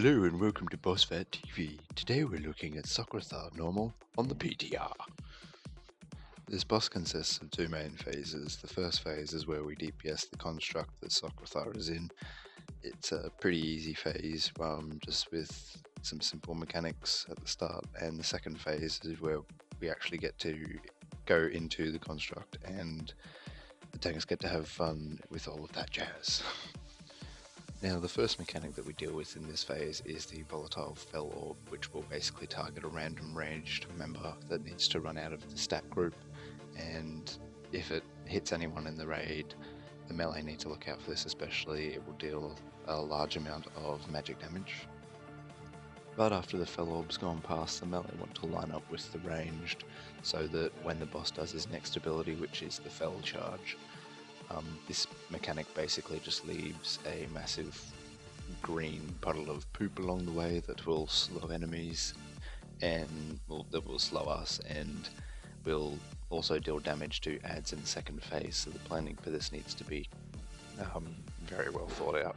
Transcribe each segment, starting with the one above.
Hello and welcome to BossFat TV. Today we're looking at Socrethar Normal on the PTR. This boss consists of two main phases. The first phase is where we DPS the construct that Socrethar is in. It's a pretty easy phase, just with some simple mechanics at the start, and the second phase is where we actually get to go into the construct and the tanks get to have fun with all of that jazz. Now, the first mechanic that we deal with in this phase is the volatile Fel Orb, which will basically target a random ranged member that needs to run out of the stat group, and if it hits anyone in the raid, the melee need to look out for this especially. It will deal a large amount of magic damage. But after the Fel Orb's gone past, the melee want to line up with the ranged, so that when the boss does his next ability, which is the Fel Charge, this mechanic basically just leaves a massive green puddle of poop along the way that will slow enemies and that will slow us, and will also deal damage to adds in the second phase. So the planning for this needs to be very well thought out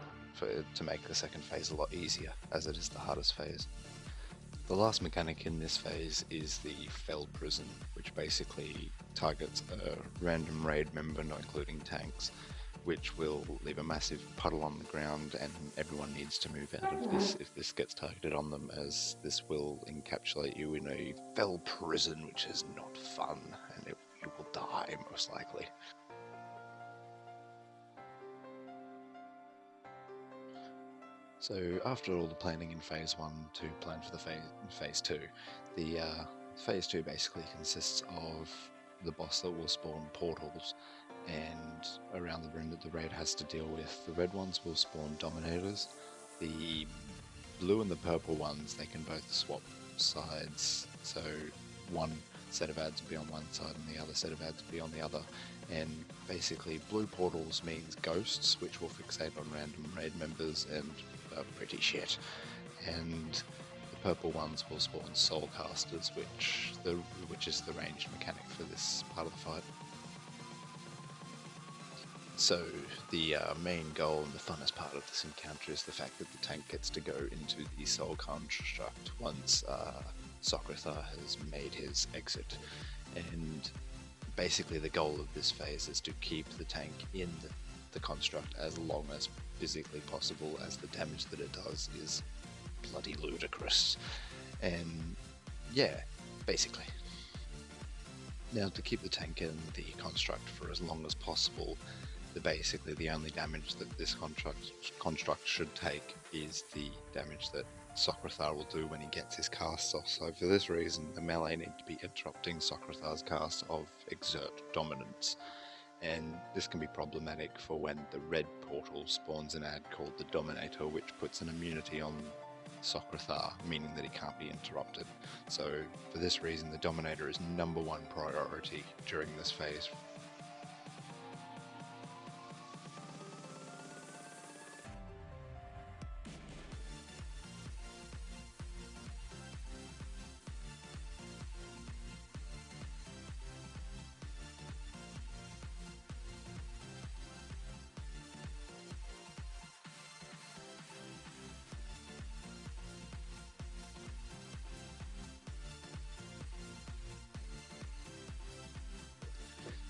to make the second phase a lot easier, as it is the hardest phase. The last mechanic in this phase is the Fel Prison, which basically targets a random raid member, not including tanks, which will leave a massive puddle on the ground, and everyone needs to move out of this if this gets targeted on them, as this will encapsulate you in a Fel Prison, which is not fun, and you will die most likely. So after all the planning in phase 1 to plan for the phase 2, the phase 2 basically consists of the boss that will spawn portals, and around the room that the raid has to deal with. The red ones will spawn dominators. The blue and the purple ones, they can both swap sides, so one set of ads will be on one side and the other set of ads will be on the other. And basically blue portals means ghosts, which will fixate on random raid members and are pretty shit. And the purple ones will spawn soulcasters, which is the ranged mechanic for this part of the fight. So the main goal and the funnest part of this encounter is the fact that the tank gets to go into the soul construct once Socrethar has made his exit. And basically the goal of this phase is to keep the tank in the construct as long as physically possible, as the damage that it does is bloody ludicrous. And yeah, basically. Now, to keep the tank in the construct for as long as possible, basically the only damage that this construct should take is the damage that Socrethar will do when he gets his casts off. So for this reason, the melee need to be interrupting Socrethar's cast of Exert Dominance. And this can be problematic for when the red portal spawns an ad called the Dominator, which puts an immunity on Socrethar, meaning that he can't be interrupted. So for this reason, the Dominator is #1 priority during this phase.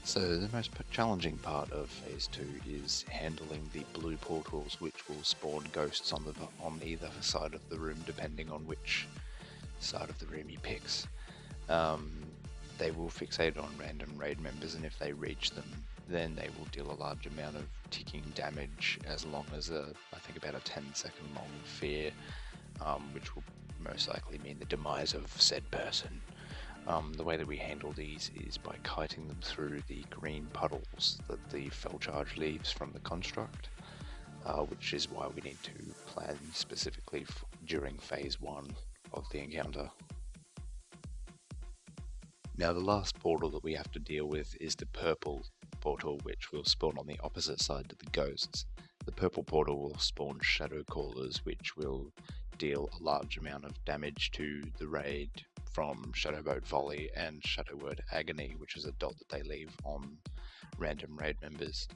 So the most challenging part of phase 2 is handling the blue portals, which will spawn ghosts on either side of the room, depending on which side of the room he picks. They will fixate on random raid members, and if they reach them, then they will deal a large amount of ticking damage, as long as I think about a 10-second long fear, which will most likely mean the demise of said person. The way that we handle these is by kiting them through the green puddles that the Fel Charge leaves from the construct, which is why we need to plan specifically during phase 1 of the encounter. Now, the last portal that we have to deal with is the purple portal, which will spawn on the opposite side to the ghosts. The purple portal will spawn Shadow Callers, which will deal a large amount of damage to the raid from Shadowbolt Volley and Shadow Word Agony, which is a dot that they leave on random raid members.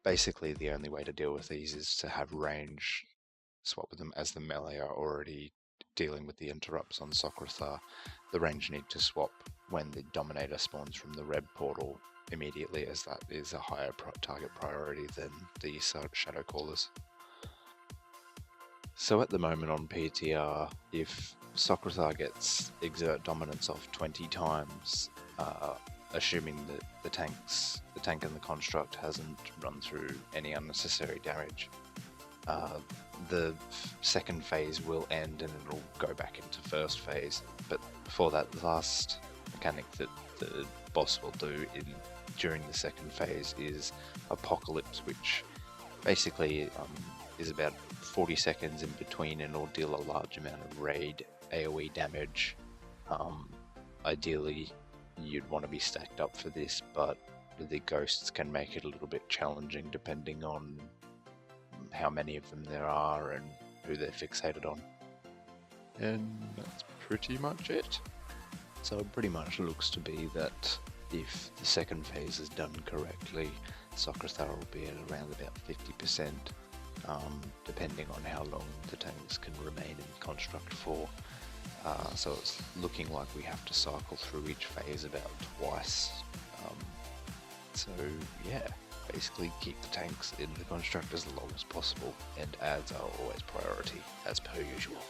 Basically, the only way to deal with these is to have range swap with them, as the melee are already dealing with the interrupts on Socrethar. The range need to swap when the Dominator spawns from the red portal immediately, as that is a higher target priority than the Shadow Callers. So at the moment on PTR, if Socrethar gets Exert Dominance off 20 times, assuming that the tank and the construct hasn't run through any unnecessary damage, the second phase will end and it'll go back into first phase. But before that, the last mechanic that the boss will do during the second phase is Apocalypse, which basically is about 40 seconds in between, and will deal a large amount of raid AoE damage. Ideally, you'd want to be stacked up for this, but the ghosts can make it a little bit challenging depending on how many of them there are and who they're fixated on. And that's pretty much it. So it pretty much looks to be that if the second phase is done correctly, Socrethar will be at around about 50%, depending on how long the tanks can remain in the construct for. So it's looking like we have to cycle through each phase about twice. So yeah, basically keep the tanks in the construct as long as possible, and adds are always priority, as per usual.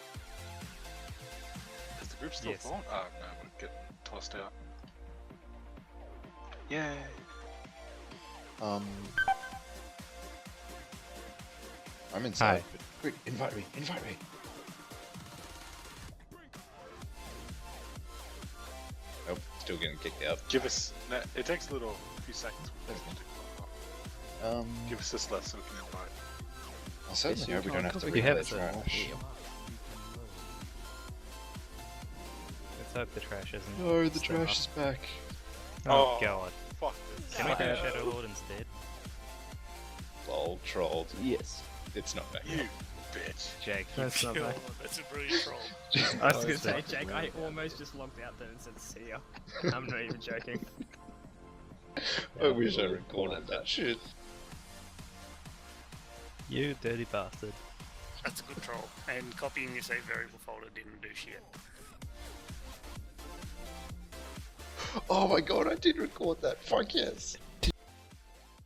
Is the group still full? Oh no, we're getting tossed out. Yay! I'm inside. But quick, invite me! Nope, still getting kicked out. Give us. No, it takes a few seconds. Give us this list so we can invite. I certainly hope we don't have to We read have the trash. Let's hope the trash isn't. No, the still trash up. is back. Oh god. Fuck this. Can we do Shadow Lord instead? Lol, trolled. Yes. It's not back. You bitch. Jake, That's not bad. That's a brilliant troll. I was gonna say, Jake, I almost just logged out there and said see ya. I'm not even joking. I wish I recorded that shit. you dirty bastard. That's a good troll. And copying your save variable folder didn't do shit. Oh my god, I did record that. Fuck yes.